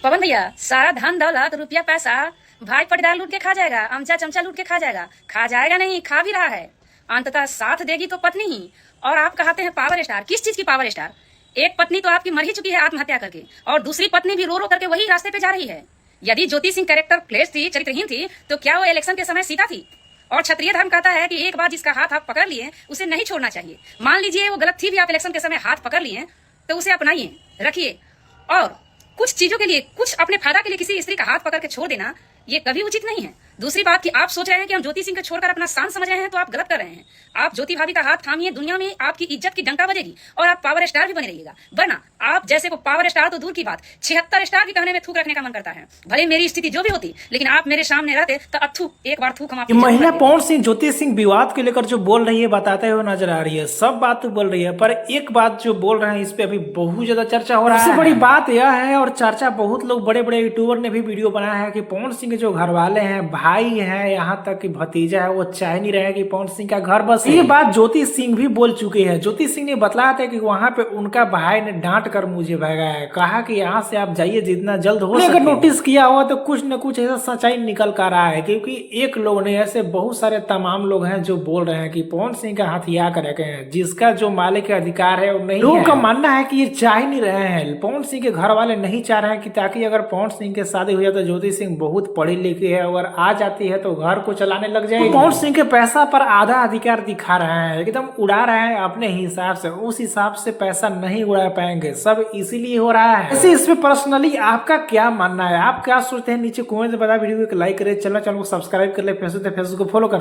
पवन भैया, सारा धन दौलत रुपया पैसा भाई पटदार लूट के खा जाएगा, अमचा चमचा लूट के खा जाएगा। खा जाएगा नहीं, खा भी रहा है। अंततः साथ देगी तो पत्नी ही। और आप कहते हैं पावर स्टार। किस चीज की पावर स्टार? एक पत्नी तो आपकी मर ही चुकी है आत्महत्या करके, और दूसरी पत्नी भी रो रो करके वही रास्ते पे जा रही है। यदि ज्योति सिंह कैरेक्टर प्लेस थी, चरित्रहीन थी, तो क्या वो इलेक्शन के समय सीता थी? और क्षत्रिय धर्म कहता है कि एक बार जिसका हाथ आप पकड़ लिए उसे नहीं छोड़ना चाहिए। मान लीजिए वो गलत थी भी, आप इलेक्शन के समय हाथ पकड़ लिए तो उसे अपनाइए, रखिए। और कुछ चीजों के लिए, कुछ अपने फायदा के लिए किसी स्त्री का हाथ पकड़ के छोड़ देना ये कभी उचित नहीं है। दूसरी बात कि आप सोच रहे हैं कि हम ज्योति सिंह को छोड़कर अपना शान समझ रहे हैं, तो आप गलत कर रहे हैं। आप ज्योति भाभी का हाथ थामिए, दुनिया में आपकी इज्जत की डंका बजेगी और आप पावर स्टार भी बने रहिएगा। वरना आप जैसे को पावर स्टार तो दूर की बात, 76 स्टार भी कहने में थूक रखने का मन करता है। भले मेरी स्थिति जो भी होती, लेकिन आप मेरे सामने रहते तो अथू एक बार थूक हम आपकी। महिला पवन सिंह ज्योति सिंह विवाद को लेकर जो बोल रही है, बताते हुए नजर आ रही है। सब बात तो बोल रही है, पर एक बात जो बोल रहे हैं इस पे अभी बहुत ज्यादा चर्चा हो रहा है। सबसे बड़ी बात यह है, और चर्चा बहुत लोग बड़े बड़े यूट्यूबर ने भी वीडियो बनाया है, कि पवन सिंह के जो घर वाले हैं, भाई है, यहाँ तक कि भतीजा है, वो चाह नहीं रहे कि पवन सिंह का घर बस। ये बात ज्योति सिंह भी बोल चुकी है। ज्योति सिंह ने बताया था कि वहां पे उनका भाई ने डांट कर मुझे भगाया है, कहा कि यहाँ से आप जाइए जितना जल्द हो सके। अगर नोटिस किया हुआ तो कुछ न कुछ ऐसा सच्चाई निकल कर रहा है, क्योंकि एक लोग ने, ऐसे बहुत सारे तमाम लोग हैं जो बोल रहे हैं कि पवन सिंह का हथिया कर रखे हैं, जिसका जो मालिक का अधिकार है वो नहीं। लोगों का मानना है कि ये चाह ही नहीं रहे हैं, पवन सिंह के घर वाले नहीं चाह रहे हैं कि ताकि अगर पवन सिंह के शादी हो जाए तो ज्योति सिंह बहुत पढ़ी लिखी है, अगर आ जाती है तो घर को चलाने लग जाएगी। तो पवन सिंह के पैसा पर आधा अधिकार दिखा रहे हैं, एकदम उड़ा रहे हैं अपने हिसाब से। उस हिसाब से पैसा नहीं उड़ा पाएंगे, सब इसीलिए हो रहा है। ऐसे इस पे पर्सनली आपका क्या मानना है, आप क्या सोचते हैं? नीचे कमेंट में बता। वीडियो को लाइक करें, चैनल को सब्सक्राइब कर ले, फेसबुक को फॉलो कर ले।